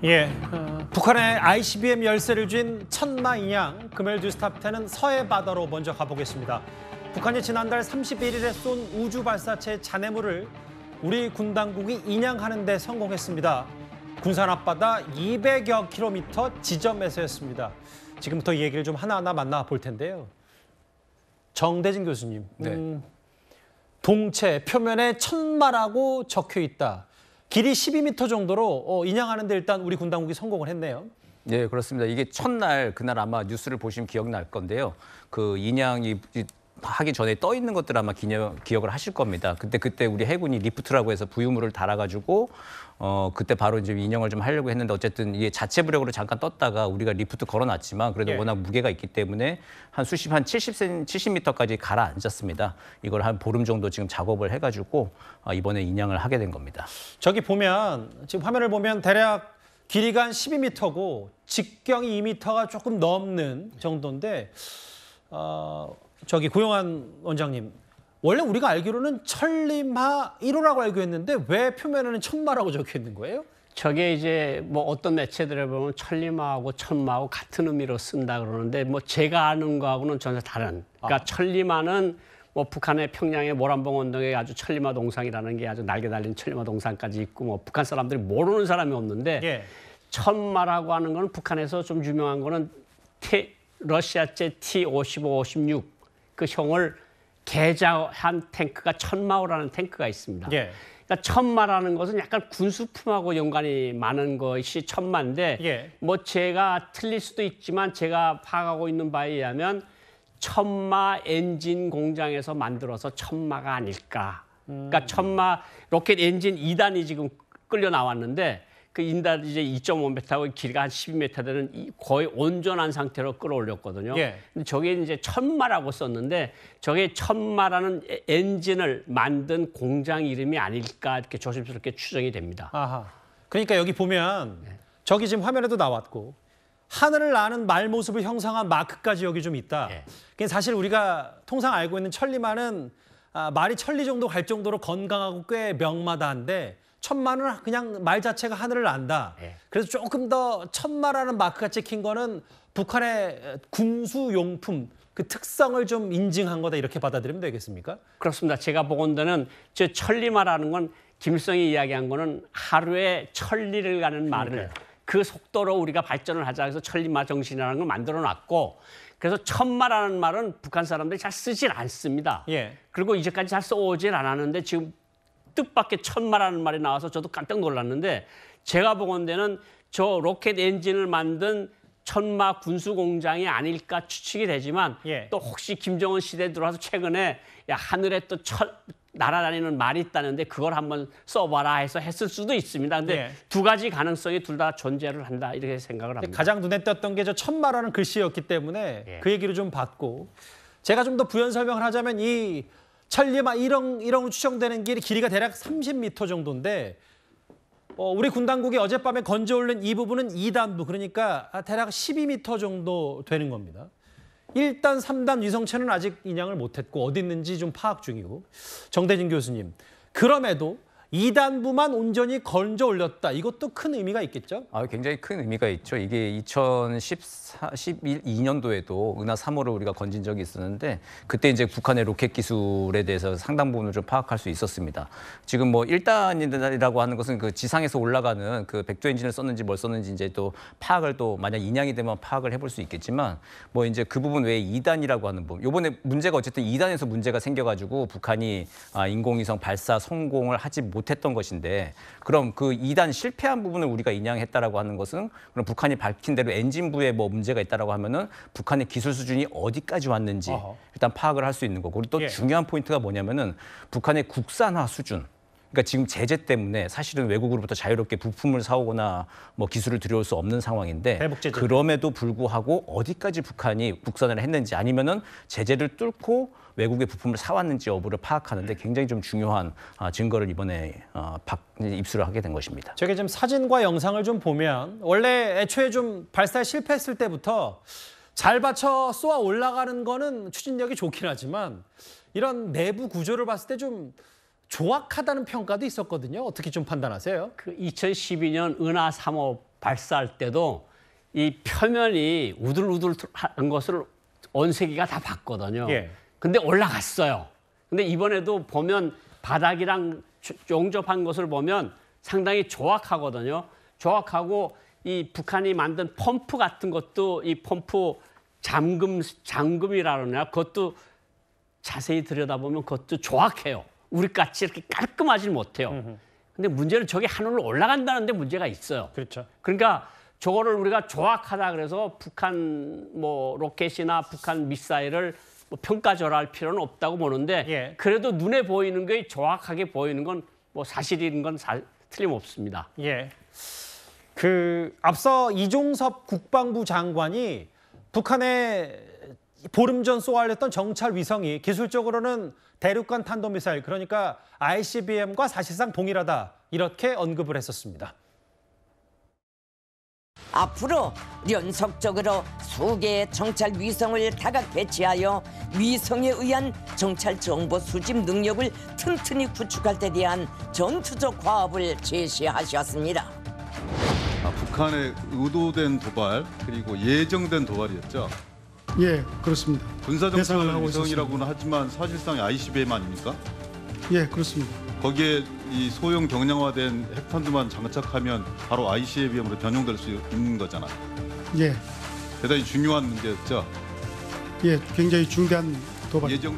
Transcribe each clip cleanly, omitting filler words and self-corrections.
예, 북한의 ICBM 열세를 쥔 천마 인양, 금요일 뉴스탑10은 서해 바다로 먼저 가보겠습니다. 북한이 지난달 31일에 쏜 우주 발사체 잔해물을 우리 군 당국이 인양하는 데 성공했습니다. 군산 앞바다 200여 킬로미터 지점에서였습니다. 지금부터 이 얘기를 좀 하나하나 만나볼 텐데요. 정대진 교수님, 동체 표면에 천마라고 적혀 있다. 길이 12m 정도로 인양하는 데 일단 우리 군 당국이 성공을 했네요. 네, 그렇습니다. 이게 첫날 그날 아마 뉴스를 보시면 기억날 건데요. 그 인양이 하기 전에 떠 있는 것들 아마 기억을 하실 겁니다. 그때 우리 해군이 리프트라고 해서 부유물을 달아가지고 그때 바로 이제 인양을 좀 하려고 했는데 어쨌든 이게 자체 부력으로 잠깐 떴다가 우리가 리프트 걸어놨지만 그래도 워낙 무게가 있기 때문에 한 70m까지 가라앉았습니다. 이걸 한 보름 정도 지금 작업을 해가지고 이번에 인양을 하게 된 겁니다. 저기 보면 지금 화면을 보면 대략 길이가 한 12m고 직경이 2m가 조금 넘는 정도인데 저기 고용환 원장님, 원래 우리가 알기로는 천리마 1호라고 알고 있는데 왜 표면에는 천마라고 적혀 있는 거예요? 저게 이제 뭐 어떤 매체들에 보면 천리마하고 천마하고 같은 의미로 쓴다 그러는데 뭐 제가 아는 거하고는 전혀 다른. 그러니까 천리마는 뭐 북한의 평양의 모란봉 언덕에 아주 천리마 동상이라는 게 아주 날개 달린 천리마 동상까지 있고 뭐 북한 사람들이 모르는 사람이 없는데 천마라고 하는 거는 북한에서 좀 유명한 거는 러시아제 T-55, 56 그 형을 개자한 탱크가 천마호라는 탱크가 있습니다. 그러니까 천마라는 것은 약간 군수품하고 연관이 많은 것이 천마인데 뭐 제가 틀릴 수도 있지만 제가 파악하고 있는 바에 의하면 천마 엔진 공장에서 만들어서 천마가 아닐까. 그러니까 천마 로켓 엔진 2단이 지금 끌려 나왔는데 그 인달 이제 2.5m하고 길이가 한 12m 되는 거의 온전한 상태로 끌어올렸거든요. 근데 저게 이제 천마라고 썼는데 저게 천마라는 엔진을 만든 공장 이름이 아닐까 이렇게 조심스럽게 추정이 됩니다. 아하. 그러니까 여기 보면 저기 지금 화면에도 나왔고 하늘을 나는 말 모습을 형상한 마크까지 여기 좀 있다. 사실 우리가 통상 알고 있는 천리마는 말이 천리 정도 갈 정도로 건강하고 꽤 명마다한데 천마는 그냥 말 자체가 하늘을 난다. 그래서 조금 더 천마라는 마크가 찍힌 거는 북한의 군수용품 그 특성을 좀 인증한 거다 이렇게 받아들이면 되겠습니까? 그렇습니다. 제가 보건대는 저 천리마라는 건 김일성이 이야기한 거는 하루에 천리를 가는 말을 그 속도로 우리가 발전을 하자 해서 천리마 정신이라는 걸 만들어 놨고 그래서 천마라는 말은 북한 사람들이 잘 쓰질 않습니다. 그리고 이제까지 잘 써오질 않았는데 지금 뜻밖의 천마라는 말이 나와서 저도 깜짝 놀랐는데 제가 보건대는 저 로켓 엔진을 만든 천마 군수 공장이 아닐까 추측이 되지만 또 혹시 김정은 시대에 들어와서 최근에 야 하늘에 또 날아다니는 말이 있다는데 그걸 한번 써봐라 해서 했을 수도 있습니다. 근데 두 가지 가능성이 둘 다 존재를 한다 이렇게 생각을 합니다. 가장 눈에 띄었던 게 저 천마라는 글씨였기 때문에 그 얘기를 좀 받고 제가 좀 더 부연 설명을 하자면 이 천리마 1홍 추정되는 길이가 대략 30m 정도인데 우리 군 당국이 어젯밤에 건져 올린 이 부분은 2단부 그러니까 대략 12m 정도 되는 겁니다. 1단, 3단 위성체는 아직 인양을 못했고 어디 있는지 좀 파악 중이고 정대진 교수님 그럼에도 2단부만 온전히 건져 올렸다. 이것도 큰 의미가 있겠죠? 굉장히 큰 의미가 있죠. 이게 2012년도에도 은하 3호를 우리가 건진 적이 있었는데 그때 이제 북한의 로켓 기술에 대해서 상당 부분을 좀 파악할 수 있었습니다. 지금 뭐 1단이라고 하는 것은 그 지상에서 올라가는 그 백도 엔진을 썼는지 뭘 썼는지 이제 또 파악을 또 만약 인양이 되면 파악을 해볼 수 있겠지만 뭐 이제 그 부분 외에 2단이라고 하는 부분. 요번에 문제가 어쨌든 2단에서 문제가 생겨가지고 북한이 인공위성 발사 성공을 하지 못했던 것인데 그럼 그 2단 실패한 부분을 우리가 인양했다라고 하는 것은 그럼 북한이 밝힌 대로 엔진부에 뭐 문제가 있다라고 하면은 북한의 기술 수준이 어디까지 왔는지 일단 파악을 할 수 있는 거고 그리고 또 중요한 포인트가 뭐냐면은 북한의 국산화 수준. 그러니까 지금 제재 때문에 사실은 외국으로부터 자유롭게 부품을 사오거나 뭐 기술을 들여올 수 없는 상황인데 그럼에도 불구하고 어디까지 북한이 국산을 했는지 아니면은 제재를 뚫고 외국의 부품을 사왔는지 여부를 파악하는데 굉장히 좀 중요한 증거를 이번에 입수를 하게 된 것입니다. 저게 지금 사진과 영상을 좀 보면 원래 애초에 좀 발사에 실패했을 때부터 잘 받쳐 쏘아 올라가는 거는 추진력이 좋긴 하지만 이런 내부 구조를 봤을 때 좀 조악하다는 평가도 있었거든요. 어떻게 좀 판단하세요? 그 2012년 은하 3호 발사할 때도 이 표면이 우들우들한 것을 온세기가 다 봤거든요. 예. 근데 올라갔어요. 근데 이번에도 보면 바닥이랑 용접한 것을 보면 상당히 조악하거든요. 조악하고 이 북한이 만든 펌프 같은 것도 이 펌프 잠금이라 그러나 그것도 자세히 들여다보면 그것도 조악해요. 우리같이 이렇게 깔끔하지 못해요. 근데 문제는 저게 하늘로 올라간다는데 문제가 있어요. 그렇죠. 그러니까 저거를 우리가 조악하다 그래서 북한 뭐 로켓이나 북한 미사일을 뭐 평가절하할 필요는 없다고 보는데 예. 그래도 눈에 보이는 게 정확하게 보이는 건 뭐 사실인 건 틀림없습니다. 예. 그 앞서 이종섭 국방부 장관이 북한에 보름 전 쏘아올렸던 정찰 위성이 기술적으로는 대륙간 탄도미사일, 그러니까 ICBM과 사실상 동일하다, 이렇게 언급을 했었습니다. 앞으로 연속적으로 수개의 정찰 위성을 다각 배치하여 위성에 의한 정찰 정보 수집 능력을 튼튼히 구축할 데 대한 전투적 과업을 제시하셨습니다. 북한의 의도된 도발 그리고 예정된 도발이었죠. 예, 그렇습니다. 군사정찰 하고 위성이라고는 하지만 사실상 ICBM 아닙니까? 예, 그렇습니다. 거기에 이 소형 경량화된 핵탄두만 장착하면 바로 ICBM으로 변형될 수 있는 거잖아요. 예, 대단히 중요한 문제였죠. 예, 굉장히 중대한 도발. 예정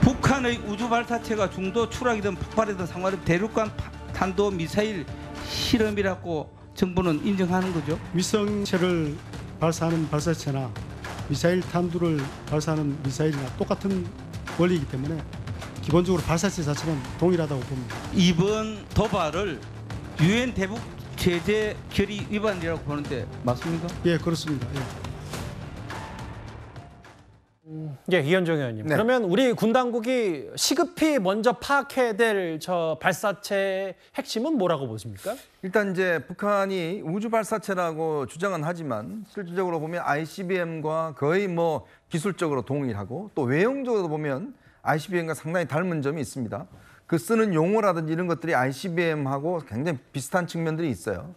북한의 우주 발사체가 중도 추락이든 폭발이든 상관없이 대륙간 탄도 미사일 실험이라고 정부는 인정하는 거죠. 위성체를 발사하는 발사체나 미사일 탄두를 발사하는 미사일이나 똑같은 원리이기 때문에 기본적으로 발사체 자체는 동일하다고 봅니다. 이번 도발을 유엔 대북 제재 결의 위반이라고 보는데 맞습니까? 예, 그렇습니다. 예. 예, 이현정 의원님. 네. 그러면 우리 군 당국이 시급히 먼저 파악해야 될 저 발사체의 핵심은 뭐라고 보십니까? 일단 이제 북한이 우주 발사체라고 주장은 하지만 실질적으로 보면 ICBM과 거의 뭐 기술적으로 동일하고 또 외형적으로 보면 ICBM과 상당히 닮은 점이 있습니다. 그 쓰는 용어라든지 이런 것들이 ICBM하고 굉장히 비슷한 측면들이 있어요.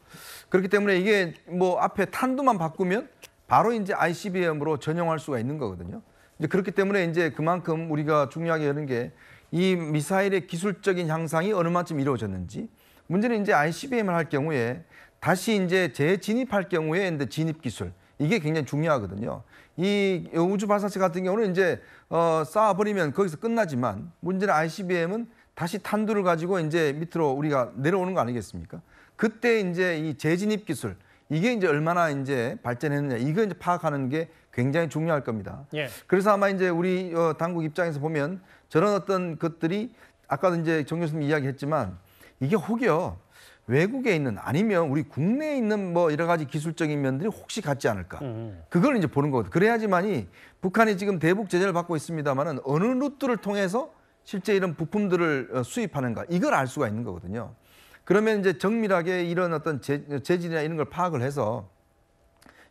그렇기 때문에 이게 뭐 앞에 탄두만 바꾸면 바로 이제 ICBM으로 전용할 수가 있는 거거든요. 이제 그렇기 때문에 이제 그만큼 우리가 중요하게 여는 게 이 미사일의 기술적인 향상이 어느 만큼 이루어졌는지, 문제는 이제 ICBM을 할 경우에 다시 이제 재진입할 경우에 이제 진입 기술, 이게 굉장히 중요하거든요. 이 우주 발사체 같은 경우는 이제 쏴버리면 거기서 끝나지만 문제는 ICBM은 다시 탄두를 가지고 이제 밑으로 우리가 내려오는 거 아니겠습니까? 그때 이제 이 재진입 기술, 이게 이제 얼마나 이제 발전했느냐, 이거 이제 파악하는 게 굉장히 중요할 겁니다. 예. 그래서 아마 이제 우리 당국 입장에서 보면 저런 어떤 것들이 아까도 이제 정 교수님 이야기했지만 이게 혹여 외국에 있는 아니면 우리 국내에 있는 뭐 여러 가지 기술적인 면들이 혹시 같지 않을까? 그걸 이제 보는 거거든요. 그래야지만이 북한이 지금 대북 제재를 받고 있습니다만은 어느 루트를 통해서 실제 이런 부품들을 수입하는가, 이걸 알 수가 있는 거거든요. 그러면 이제 정밀하게 이런 어떤 재질이나 이런 걸 파악을 해서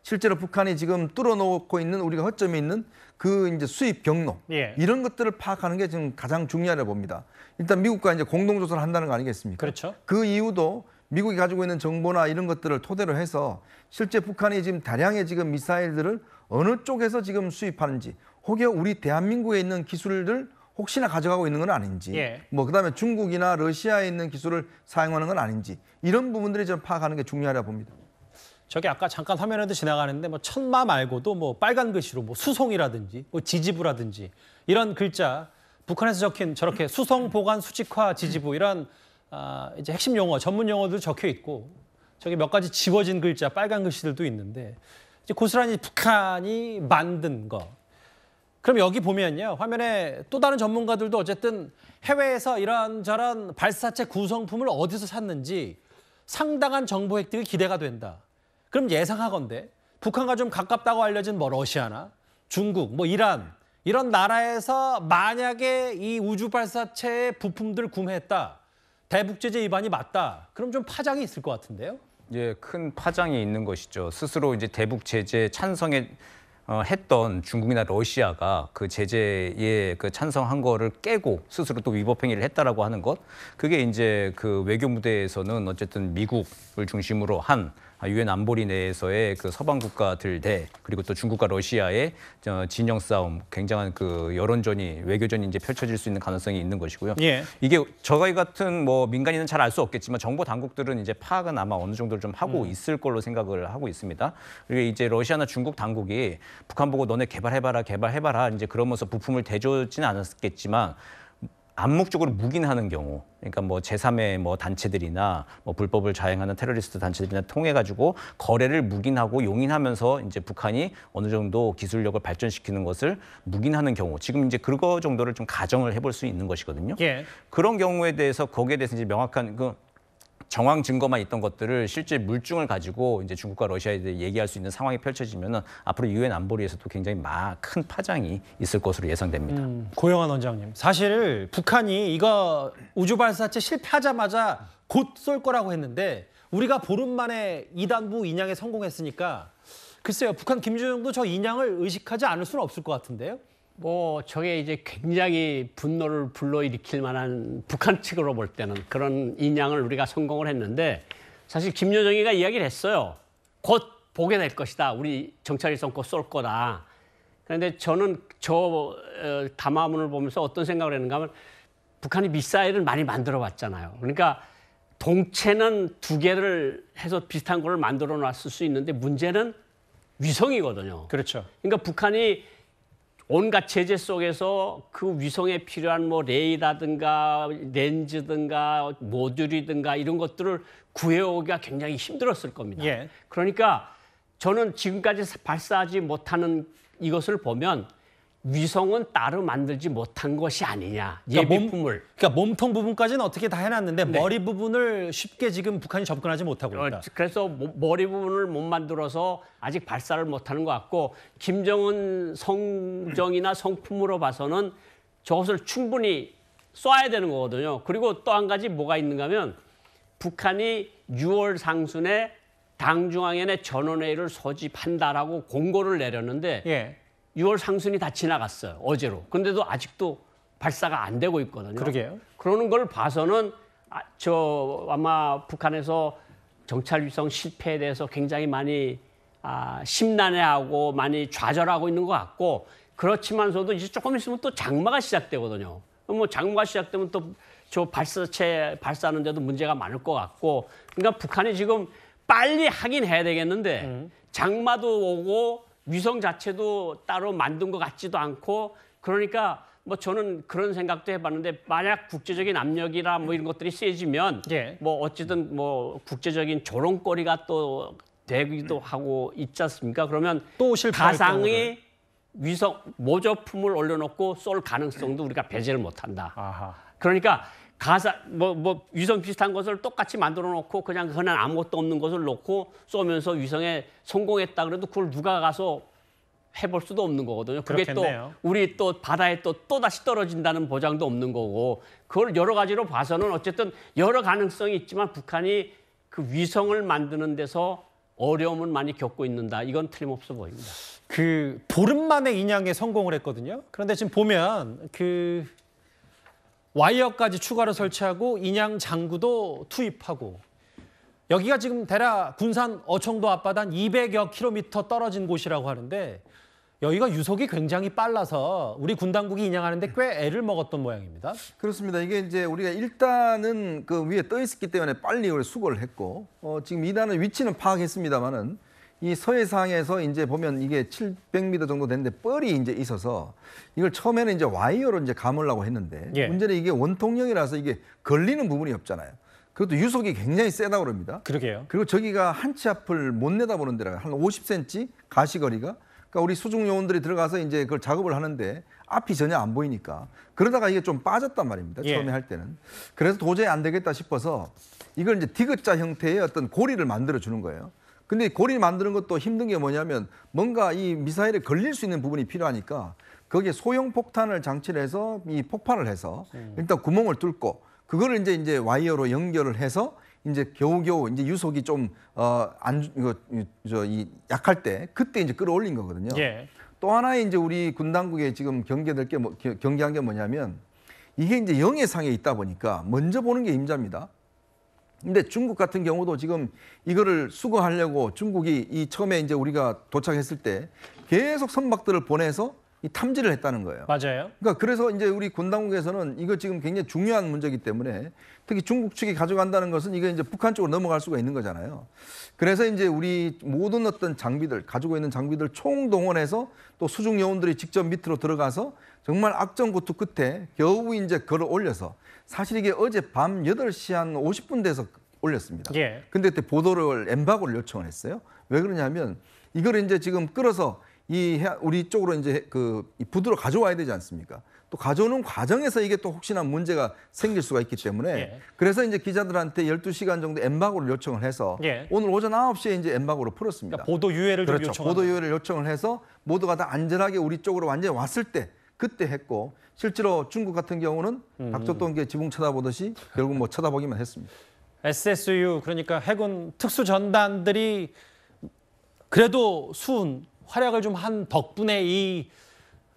실제로 북한이 지금 뚫어놓고 있는 우리가 허점이 있는 그 이제 수입 경로, 예. 이런 것들을 파악하는 게 지금 가장 중요하다고 봅니다. 일단 미국과 이제 공동조사를 한다는 거 아니겠습니까? 그렇죠. 그 이유도 미국이 가지고 있는 정보나 이런 것들을 토대로 해서 실제 북한이 지금 다량의 지금 미사일들을 어느 쪽에서 지금 수입하는지, 혹여 우리 대한민국에 있는 기술을 혹시나 가져가고 있는 건 아닌지, 예. 뭐 그다음에 중국이나 러시아에 있는 기술을 사용하는 건 아닌지, 이런 부분들이 좀 파악하는 게 중요하다고 봅니다. 저기 아까 잠깐 화면에도 지나가는데 뭐 천마 말고도 뭐 빨간 글씨로 뭐 수송이라든지 뭐 지지부라든지 이런 글자, 북한에서 적힌 저렇게 수송 보관 수직화 지지부, 이런 이제 핵심 용어, 전문 용어도 적혀 있고, 저기 몇 가지 지워진 글자, 빨간 글씨들도 있는데 이제 고스란히 북한이 만든 거. 그럼 여기 보면요, 화면에 또 다른 전문가들도 어쨌든 해외에서 이런저런 발사체 구성품을 어디서 샀는지 상당한 정보 획득이 기대가 된다. 그럼 예상하건대 북한과 좀 가깝다고 알려진 뭐 러시아나 중국, 뭐 이란, 이런 나라에서 만약에 이 우주 발사체 부품들 구매했다, 대북 제재 위반이 맞다, 그럼 좀 파장이 있을 것 같은데요. 예, 큰 파장이 있는 것이죠. 스스로 이제 대북 제재 찬성에 했던 중국이나 러시아가 그 제재에 그 찬성한 거를 깨고 스스로 또 위법 행위를 했다라고 하는 것, 그게 이제 그 외교 무대에서는 어쨌든 미국을 중심으로 한 유엔 안보리 내에서의 그 서방 국가들 대 그리고 또 중국과 러시아의 진영 싸움, 굉장한 그 여론전이 외교전이 이제 펼쳐질 수 있는 가능성이 있는 것이고요. 예. 이게 저희 같은 뭐 민간인은 잘 알 수 없겠지만 정보 당국들은 이제 파악은 아마 어느 정도 좀 하고 있을 걸로 생각을 하고 있습니다. 그리고 이제 러시아나 중국 당국이 북한 보고 너네 개발해봐라 이제 그러면서 부품을 대주지는 않았겠지만 암묵적으로 묵인하는 경우, 그러니까 뭐 제3의 뭐 단체들이나 뭐 불법을 자행하는 테러리스트 단체들이나 통해 가지고 거래를 묵인하고 용인하면서 이제 북한이 어느 정도 기술력을 발전시키는 것을 묵인하는 경우, 지금 이제 그거 정도를 좀 가정을 해볼 수 있는 것이거든요. 예. 그런 경우에 대해서 거기에 대해서 이제 명확한 그 정황 증거만 있던 것들을 실제 물증을 가지고 이제 중국과 러시아에 대해 얘기할 수 있는 상황이 펼쳐지면은 앞으로 유엔 안보리에서도 굉장히 큰 파장이 있을 것으로 예상됩니다. 고영환 원장님, 사실 북한이 이거 우주 발사체 실패하자마자 곧 쏠 거라고 했는데 우리가 보름 만에 2단부 인양에 성공했으니까 글쎄요, 북한 김정은도 저 인양을 의식하지 않을 수는 없을 것 같은데요. 뭐 저게 이제 굉장히 분노를 불러일으킬 만한 북한 측으로 볼 때는 그런 인양을 우리가 성공을 했는데, 사실 김여정이가 이야기를 했어요. 곧 보게 될 것이다. 우리 정찰위성 곧 쏠 거다. 그런데 저는 담화문을 보면서 어떤 생각을 했는가 하면, 북한이 미사일을 많이 만들어 봤잖아요. 그러니까 동체는 2개를 해서 비슷한 걸 만들어 놨을 수 있는데 문제는 위성이거든요. 그렇죠. 그러니까 북한이 온갖 제재 속에서 그 위성에 필요한 뭐 레이더든가 렌즈든가 모듈이든가 이런 것들을 구해오기가 굉장히 힘들었을 겁니다. 예. 그러니까 저는 지금까지 발사하지 못하는 이것을 보면 위성은 따로 만들지 못한 것이 아니냐, 예비품을. 그러니까 몸통 부분까지는 어떻게 다 해놨는데 네. 머리 부분을 쉽게 지금 북한이 접근하지 못하고 있다. 그래서 머리 부분을 못 만들어서 아직 발사를 못하는 것 같고, 김정은 성정이나 성품으로 봐서는 저것을 충분히 쏴야 되는 거거든요. 그리고 또 한 가지 뭐가 있는가 하면, 북한이 6월 상순에 당중앙위원회 전원회의를 소집한다라고 공고를 내렸는데 예. 6월 상순이 다 지나갔어요. 어제로. 그런데도 아직도 발사가 안 되고 있거든요. 그러게요. 그러는 걸 봐서는 아마 북한에서 정찰 위성 실패에 대해서 굉장히 많이 심란해하고 많이 좌절하고 있는 것 같고, 그렇지만서도 이제 조금 있으면 또 장마가 시작되거든요. 뭐 장마가 시작되면 또 저 발사체 발사하는데도 문제가 많을 것 같고, 그러니까 북한이 지금 빨리 하긴 해야 되겠는데 장마도 오고 위성 자체도 따로 만든 것 같지도 않고, 그러니까 뭐 저는 그런 생각도 해봤는데, 만약 국제적인 압력이나 뭐 이런 것들이 세지면 예. 뭐 어쨌든 뭐 국제적인 조롱거리가 또 되기도 하고 있지 않습니까? 그러면 또 실패할 가상의 위성 모조품을 올려놓고 쏠 가능성도 우리가 배제를 못한다. 아하. 그러니까 뭐 위성 비슷한 것을 똑같이 만들어 놓고 그냥 흔한 아무것도 없는 것을 놓고 쏘면서 위성에 성공했다 그래도 그걸 누가 가서 해볼 수도 없는 거거든요. 그게 그렇겠네요. 또 우리 또 바다에 또 다시 떨어진다는 보장도 없는 거고, 그걸 여러 가지로 봐서는 어쨌든 여러 가능성이 있지만 북한이 그 위성을 만드는 데서 어려움을 많이 겪고 있는다. 이건 틀림없어 보입니다. 그 보름 만에 인양에 성공을 했거든요. 그런데 지금 보면 그 와이어까지 추가로 설치하고 인양 장구도 투입하고, 여기가 지금 대략 군산 어청도 앞바다 200여 킬로미터 떨어진 곳이라고 하는데, 여기가 유속이 굉장히 빨라서 우리 군 당국이 인양하는데 꽤 애를 먹었던 모양입니다. 그렇습니다. 이게 이제 우리가 일단은 그 위에 떠 있었기 때문에 빨리 이걸 수거를 했고, 지금 2단은 위치는 파악했습니다만은 이 서해상에서 이제 보면 이게 700m 정도 되는데 뻘이 이제 있어서 이걸 처음에는 이제 와이어로 이제 감으려고 했는데, 예. 문제는 이게 원통형이라서 이게 걸리는 부분이 없잖아요. 그것도 유속이 굉장히 세다고 그럽니다. 그러게요. 그리고 저기가 한 치 앞을 못 내다보는 데라 한 50cm 가시거리가. 그러니까 우리 수중 요원들이 들어가서 이제 그걸 작업을 하는데 앞이 전혀 안 보이니까, 그러다가 이게 좀 빠졌단 말입니다. 예. 처음에 할 때는. 그래서 도저히 안 되겠다 싶어서 이걸 이제 디귿자 형태의 어떤 고리를 만들어 주는 거예요. 근데 고리 만드는 것도 힘든 게 뭐냐면, 뭔가 이 미사일에 걸릴 수 있는 부분이 필요하니까 거기에 소형 폭탄을 장치를 해서 이 폭발을 해서 일단 구멍을 뚫고 그거를 이제 와이어로 연결을 해서 이제 겨우겨우 이제 유속이 좀 약할 때 그때 이제 끌어올린 거거든요. 예. 또 하나의 이제 우리 군 당국에 지금 경계될 게 경계한 게 뭐냐면 이게 이제 영해상에 있다 보니까 먼저 보는 게 임자입니다. 근데 중국 같은 경우도 지금 이거를 수거하려고 중국이 이 처음에 이제 우리가 도착했을 때 계속 선박들을 보내서 이 탐지를 했다는 거예요. 맞아요. 그러니까 그래서 이제 우리 군 당국에서는 이거 지금 굉장히 중요한 문제이기 때문에 특히 중국 측이 가져간다는 것은 이게 이제 북한 쪽으로 넘어갈 수가 있는 거잖아요. 그래서 이제 우리 모든 어떤 장비들 가지고 있는 장비들 총동원해서 또 수중 요원들이 직접 밑으로 들어가서 정말 악전고투 끝에 겨우 이제 걸어 올려서 사실 이게 어제 밤 8시 한 50분 돼서 올렸습니다. 예. 근데 그때 보도를 엠바고를 요청을 했어요. 왜 그러냐면 이걸 이제 지금 끌어서 우리 쪽으로 이제 이 부두로 가져와야 되지 않습니까? 또 가져오는 과정에서 이게 또 혹시나 문제가 생길 수가 있기 때문에 예. 그래서 이제 기자들한테 12시간 정도 엠바고를 요청을 해서 예. 오늘 오전 9시에 이제 엠바고를 풀었습니다. 그러니까 보도 유예를 좀 그렇죠. 요청합니다. 보도 유예를 요청을 해서 모두가 다 안전하게 우리 쪽으로 완전히 왔을 때 그때 했고 실제로 중국 같은 경우는 박저동계 지붕 쳐다보듯이 결국 뭐 쳐다보기만 했습니다. SSU 그러니까 해군 특수전단들이 그래도 수훈 활약을 좀 한 덕분에 이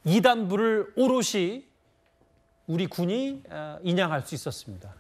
2단부를 오롯이 우리 군이 인양할 수 있었습니다.